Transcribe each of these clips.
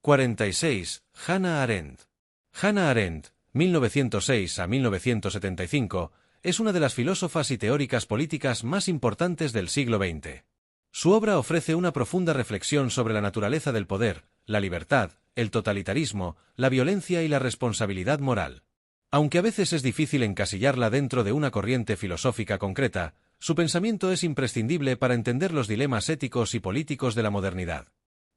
46. Hannah Arendt. Hannah Arendt, 1906 a 1975, es una de las filósofas y teóricas políticas más importantes del siglo XX. Su obra ofrece una profunda reflexión sobre la naturaleza del poder, la libertad, el totalitarismo, la violencia y la responsabilidad moral. Aunque a veces es difícil encasillarla dentro de una corriente filosófica concreta, su pensamiento es imprescindible para entender los dilemas éticos y políticos de la modernidad.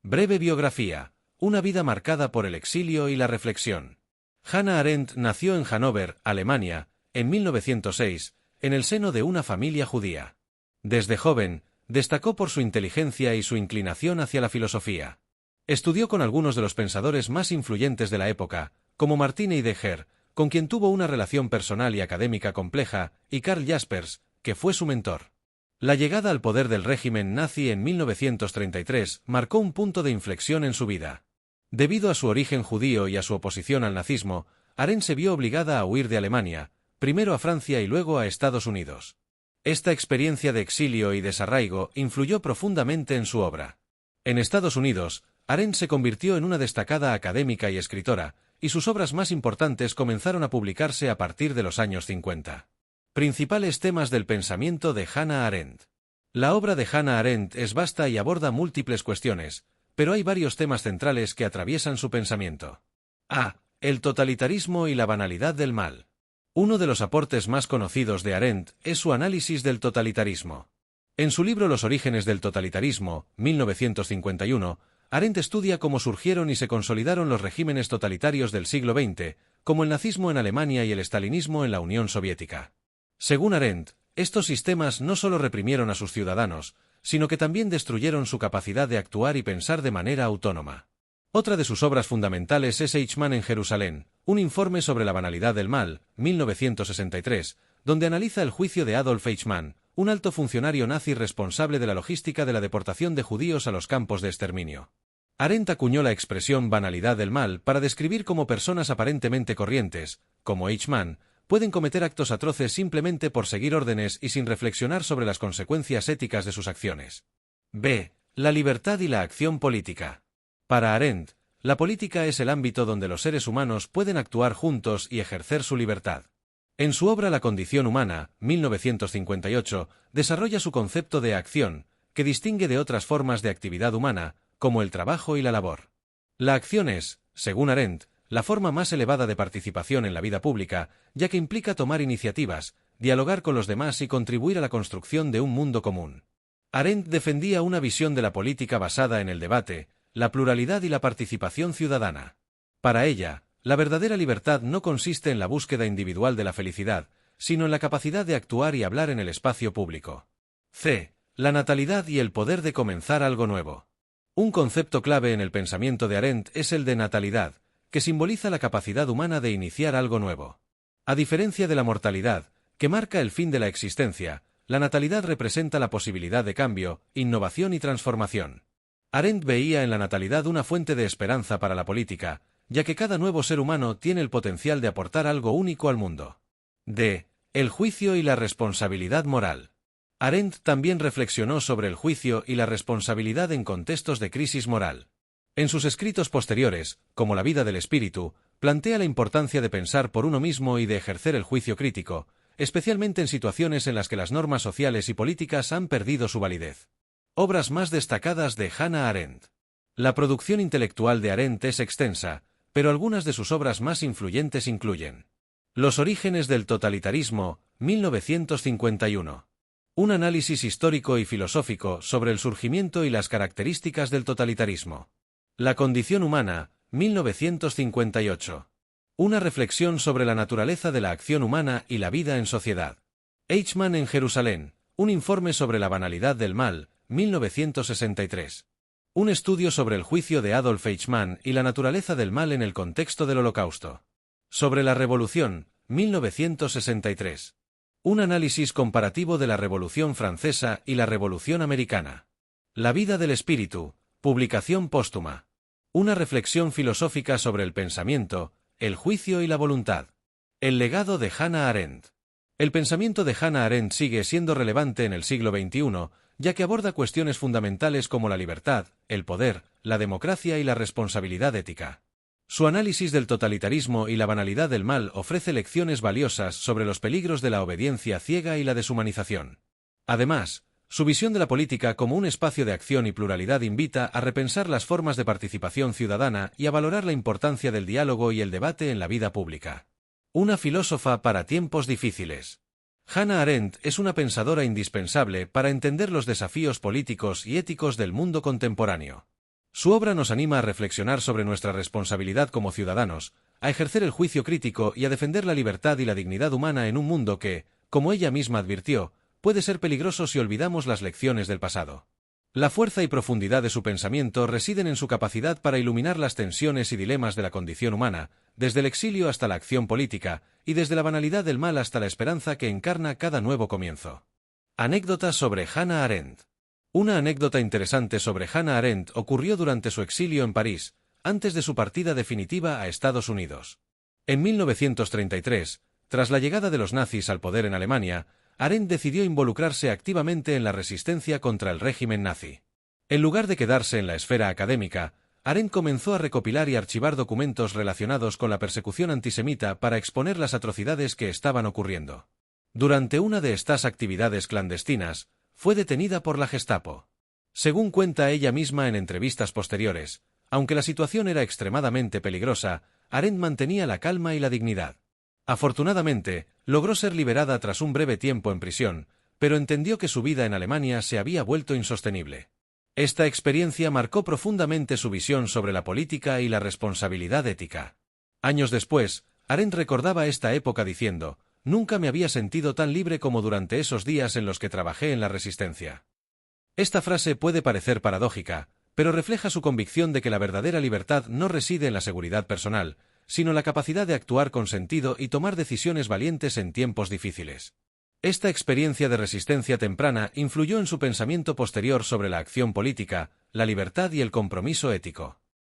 Breve biografía. Una vida marcada por el exilio y la reflexión. Hannah Arendt nació en Hannover, Alemania, en 1906, en el seno de una familia judía. Desde joven, destacó por su inteligencia y su inclinación hacia la filosofía. Estudió con algunos de los pensadores más influyentes de la época, como Martin Heidegger, con quien tuvo una relación personal y académica compleja, y Karl Jaspers, que fue su mentor. La llegada al poder del régimen nazi en 1933 marcó un punto de inflexión en su vida. Debido a su origen judío y a su oposición al nazismo, Arendt se vio obligada a huir de Alemania, primero a Francia y luego a Estados Unidos. Esta experiencia de exilio y desarraigo influyó profundamente en su obra. En Estados Unidos, Arendt se convirtió en una destacada académica y escritora, y sus obras más importantes comenzaron a publicarse a partir de los años 50. Principales temas del pensamiento de Hannah Arendt. La obra de Hannah Arendt es vasta y aborda múltiples cuestiones, pero hay varios temas centrales que atraviesan su pensamiento. A. El totalitarismo y la banalidad del mal. Uno de los aportes más conocidos de Arendt es su análisis del totalitarismo. En su libro Los orígenes del totalitarismo, 1951, Arendt estudia cómo surgieron y se consolidaron los regímenes totalitarios del siglo XX, como el nazismo en Alemania y el estalinismo en la Unión Soviética. Según Arendt, estos sistemas no solo reprimieron a sus ciudadanos, sino que también destruyeron su capacidad de actuar y pensar de manera autónoma. Otra de sus obras fundamentales es Eichmann en Jerusalén, un informe sobre la banalidad del mal, 1963, donde analiza el juicio de Adolf Eichmann, un alto funcionario nazi responsable de la logística de la deportación de judíos a los campos de exterminio. Arendt acuñó la expresión banalidad del mal para describir cómo personas aparentemente corrientes, como Eichmann, pueden cometer actos atroces simplemente por seguir órdenes y sin reflexionar sobre las consecuencias éticas de sus acciones. B. La libertad y la acción política. Para Arendt, la política es el ámbito donde los seres humanos pueden actuar juntos y ejercer su libertad. En su obra La condición humana, 1958, desarrolla su concepto de acción, que distingue de otras formas de actividad humana, como el trabajo y la labor. La acción es, según Arendt, la forma más elevada de participación en la vida pública, ya que implica tomar iniciativas, dialogar con los demás y contribuir a la construcción de un mundo común. Arendt defendía una visión de la política basada en el debate, la pluralidad y la participación ciudadana. Para ella, la verdadera libertad no consiste en la búsqueda individual de la felicidad, sino en la capacidad de actuar y hablar en el espacio público. C. La natalidad y el poder de comenzar algo nuevo. Un concepto clave en el pensamiento de Arendt es el de natalidad, que simboliza la capacidad humana de iniciar algo nuevo. A diferencia de la mortalidad, que marca el fin de la existencia, la natalidad representa la posibilidad de cambio, innovación y transformación. Arendt veía en la natalidad una fuente de esperanza para la política, ya que cada nuevo ser humano tiene el potencial de aportar algo único al mundo. D. El juicio y la responsabilidad moral. Arendt también reflexionó sobre el juicio y la responsabilidad en contextos de crisis moral. En sus escritos posteriores, como La vida del espíritu, plantea la importancia de pensar por uno mismo y de ejercer el juicio crítico, especialmente en situaciones en las que las normas sociales y políticas han perdido su validez. Obras más destacadas de Hannah Arendt. La producción intelectual de Arendt es extensa, pero algunas de sus obras más influyentes incluyen: Los orígenes del totalitarismo, 1951. Un análisis histórico y filosófico sobre el surgimiento y las características del totalitarismo. La condición humana, 1958. Una reflexión sobre la naturaleza de la acción humana y la vida en sociedad. Eichmann en Jerusalén, un informe sobre la banalidad del mal, 1963. Un estudio sobre el juicio de Adolf Eichmann y la naturaleza del mal en el contexto del Holocausto. Sobre la Revolución, 1963. Un análisis comparativo de la Revolución Francesa y la Revolución Americana. La vida del espíritu, publicación póstuma. Una reflexión filosófica sobre el pensamiento, el juicio y la voluntad. El legado de Hannah Arendt. El pensamiento de Hannah Arendt sigue siendo relevante en el siglo XXI, ya que aborda cuestiones fundamentales como la libertad, el poder, la democracia y la responsabilidad ética. Su análisis del totalitarismo y la banalidad del mal ofrece lecciones valiosas sobre los peligros de la obediencia ciega y la deshumanización. Además, su visión de la política como un espacio de acción y pluralidad invita a repensar las formas de participación ciudadana y a valorar la importancia del diálogo y el debate en la vida pública. Una filósofa para tiempos difíciles. Hannah Arendt es una pensadora indispensable para entender los desafíos políticos y éticos del mundo contemporáneo. Su obra nos anima a reflexionar sobre nuestra responsabilidad como ciudadanos, a ejercer el juicio crítico y a defender la libertad y la dignidad humana en un mundo que, como ella misma advirtió, puede ser peligroso si olvidamos las lecciones del pasado. La fuerza y profundidad de su pensamiento residen en su capacidad para iluminar las tensiones y dilemas de la condición humana, desde el exilio hasta la acción política, y desde la banalidad del mal hasta la esperanza que encarna cada nuevo comienzo. Anécdota sobre Hannah Arendt. Una anécdota interesante sobre Hannah Arendt ocurrió durante su exilio en París, antes de su partida definitiva a Estados Unidos. En 1933, tras la llegada de los nazis al poder en Alemania, Arendt decidió involucrarse activamente en la resistencia contra el régimen nazi. En lugar de quedarse en la esfera académica, Arendt comenzó a recopilar y archivar documentos relacionados con la persecución antisemita para exponer las atrocidades que estaban ocurriendo. Durante una de estas actividades clandestinas, fue detenida por la Gestapo. Según cuenta ella misma en entrevistas posteriores, aunque la situación era extremadamente peligrosa, Arendt mantenía la calma y la dignidad. Afortunadamente, logró ser liberada tras un breve tiempo en prisión, pero entendió que su vida en Alemania se había vuelto insostenible. Esta experiencia marcó profundamente su visión sobre la política y la responsabilidad ética. Años después, Arendt recordaba esta época diciendo: «Nunca me había sentido tan libre como durante esos días en los que trabajé en la resistencia». Esta frase puede parecer paradójica, pero refleja su convicción de que la verdadera libertad no reside en la seguridad personal, sino la capacidad de actuar con sentido y tomar decisiones valientes en tiempos difíciles. Esta experiencia de resistencia temprana influyó en su pensamiento posterior sobre la acción política, la libertad y el compromiso ético.